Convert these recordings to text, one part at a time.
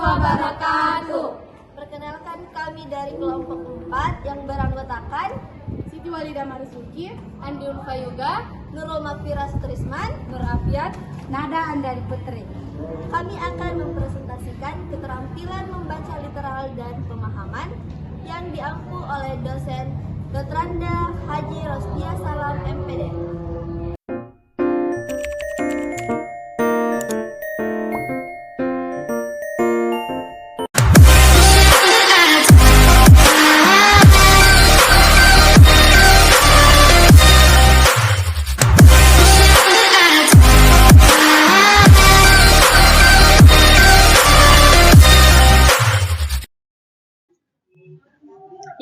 wabarakatuh. Perkenalkan, kami dari kelompok 4 yang beranggotakan Siti Walida Marzuki, Andi Ulfayuga, Nurul Makfira Sutrisman, Nur Afiat, Nada Andari Putri. Kami akan mempresentasikan keterampilan membaca literal dan pemahaman yang diampu oleh dosen Dr. Haji Rosdia Salam MPD.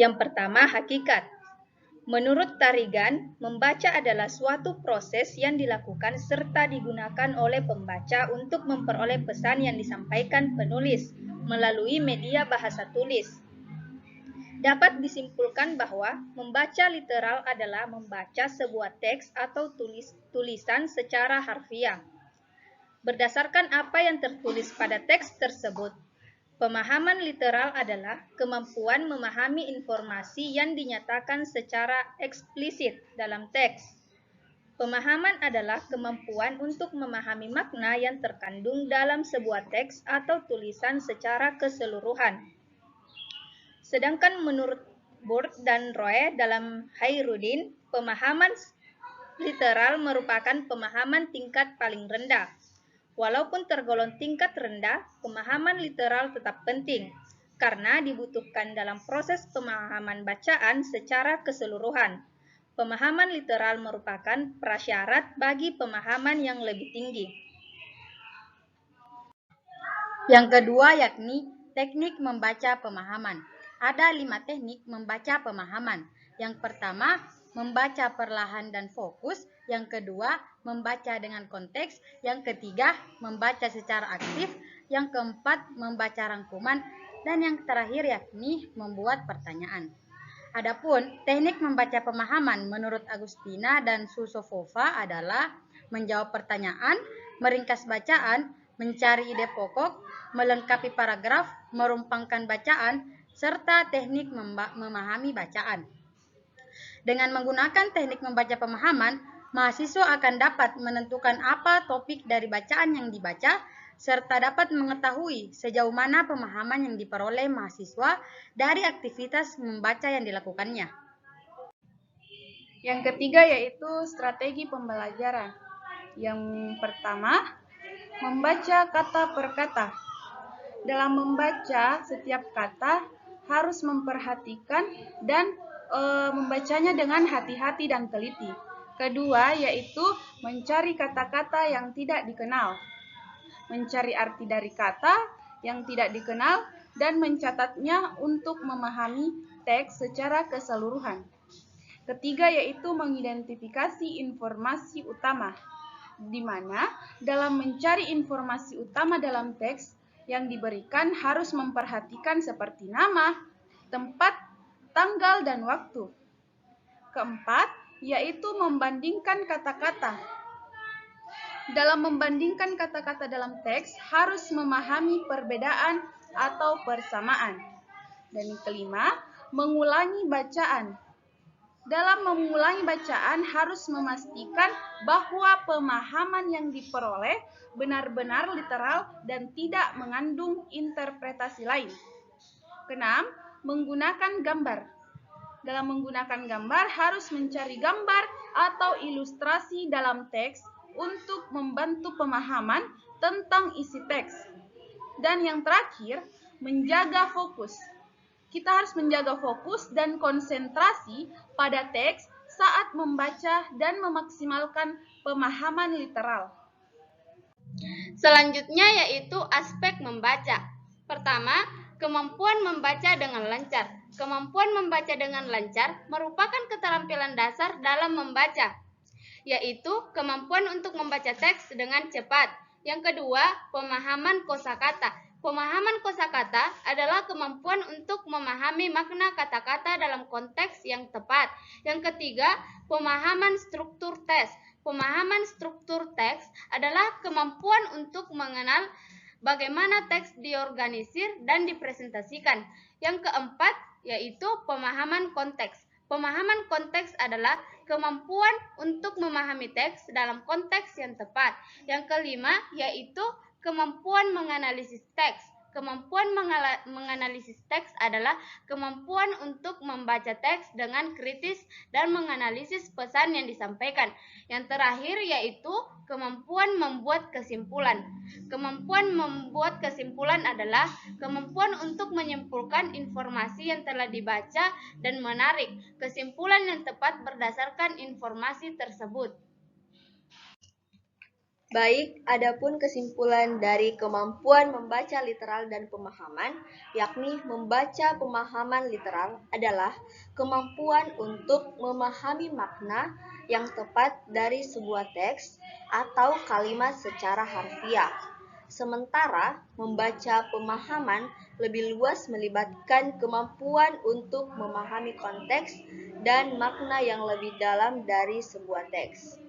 Yang pertama, hakikat. Menurut Tarigan, membaca adalah suatu proses yang dilakukan serta digunakan oleh pembaca untuk memperoleh pesan yang disampaikan penulis melalui media bahasa tulis. Dapat disimpulkan bahwa membaca literal adalah membaca sebuah teks atau tulisan secara harfiah. Berdasarkan apa yang tertulis pada teks tersebut, pemahaman literal adalah kemampuan memahami informasi yang dinyatakan secara eksplisit dalam teks. Pemahaman adalah kemampuan untuk memahami makna yang terkandung dalam sebuah teks atau tulisan secara keseluruhan. Sedangkan menurut Burke dan Roy dalam Khairuddin, pemahaman literal merupakan pemahaman tingkat paling rendah. Walaupun tergolong tingkat rendah, pemahaman literal tetap penting karena dibutuhkan dalam proses pemahaman bacaan secara keseluruhan. Pemahaman literal merupakan prasyarat bagi pemahaman yang lebih tinggi. Yang kedua yakni teknik membaca pemahaman. Ada 5 teknik membaca pemahaman. Yang pertama, membaca perlahan dan fokus. Yang kedua, membaca dengan konteks. Yang ketiga, membaca secara aktif. Yang keempat, membaca rangkuman. Dan yang terakhir yakni membuat pertanyaan. Adapun teknik membaca pemahaman menurut Agustina dan Susofova adalah menjawab pertanyaan, meringkas bacaan, mencari ide pokok, melengkapi paragraf, merumpangkan bacaan, serta teknik memahami bacaan. Dengan menggunakan teknik membaca pemahaman, mahasiswa akan dapat menentukan apa topik dari bacaan yang dibaca, serta dapat mengetahui sejauh mana pemahaman yang diperoleh mahasiswa dari aktivitas membaca yang dilakukannya. Yang ketiga yaitu strategi pembelajaran. Yang pertama, membaca kata per kata. Dalam membaca setiap kata harus memperhatikan dan membacanya dengan hati-hati dan teliti. Kedua yaitu mencari kata-kata yang tidak dikenal, mencari arti dari kata yang tidak dikenal dan mencatatnya untuk memahami teks secara keseluruhan. Ketiga yaitu mengidentifikasi informasi utama, di mana dalam mencari informasi utama dalam teks yang diberikan harus memperhatikan seperti nama, tempat, tanggal, dan waktu. Keempat, yaitu membandingkan kata-kata. Dalam membandingkan kata-kata dalam teks harus memahami perbedaan atau persamaan. Dan yang kelima, mengulangi bacaan. Dalam mengulangi bacaan harus memastikan bahwa pemahaman yang diperoleh benar-benar literal dan tidak mengandung interpretasi lain. Keenam, menggunakan gambar. Dalam menggunakan gambar harus mencari gambar atau ilustrasi dalam teks untuk membantu pemahaman tentang isi teks. Dan yang terakhir, menjaga fokus. Kita harus menjaga fokus dan konsentrasi pada teks saat membaca dan memaksimalkan pemahaman literal. Selanjutnya yaitu aspek membaca. Pertama, kemampuan membaca dengan lancar. Kemampuan membaca dengan lancar merupakan keterampilan dasar dalam membaca, yaitu kemampuan untuk membaca teks dengan cepat. Yang kedua, pemahaman kosakata. Pemahaman kosakata adalah kemampuan untuk memahami makna kata-kata dalam konteks yang tepat. Yang ketiga, pemahaman struktur teks. Pemahaman struktur teks adalah kemampuan untuk mengenal bagaimana teks diorganisir dan dipresentasikan. Yang keempat yaitu pemahaman konteks. Pemahaman konteks adalah kemampuan untuk memahami teks dalam konteks yang tepat. Yang kelima yaitu kemampuan menganalisis teks. Kemampuan menganalisis teks adalah kemampuan untuk membaca teks dengan kritis dan menganalisis pesan yang disampaikan. Yang terakhir yaitu kemampuan membuat kesimpulan. Kemampuan membuat kesimpulan adalah kemampuan untuk menyimpulkan informasi yang telah dibaca dan menarik kesimpulan yang tepat berdasarkan informasi tersebut. Baik, adapun kesimpulan dari kemampuan membaca literal dan pemahaman, yakni membaca pemahaman literal adalah kemampuan untuk memahami makna yang tepat dari sebuah teks atau kalimat secara harfiah. Sementara membaca pemahaman lebih luas melibatkan kemampuan untuk memahami konteks dan makna yang lebih dalam dari sebuah teks.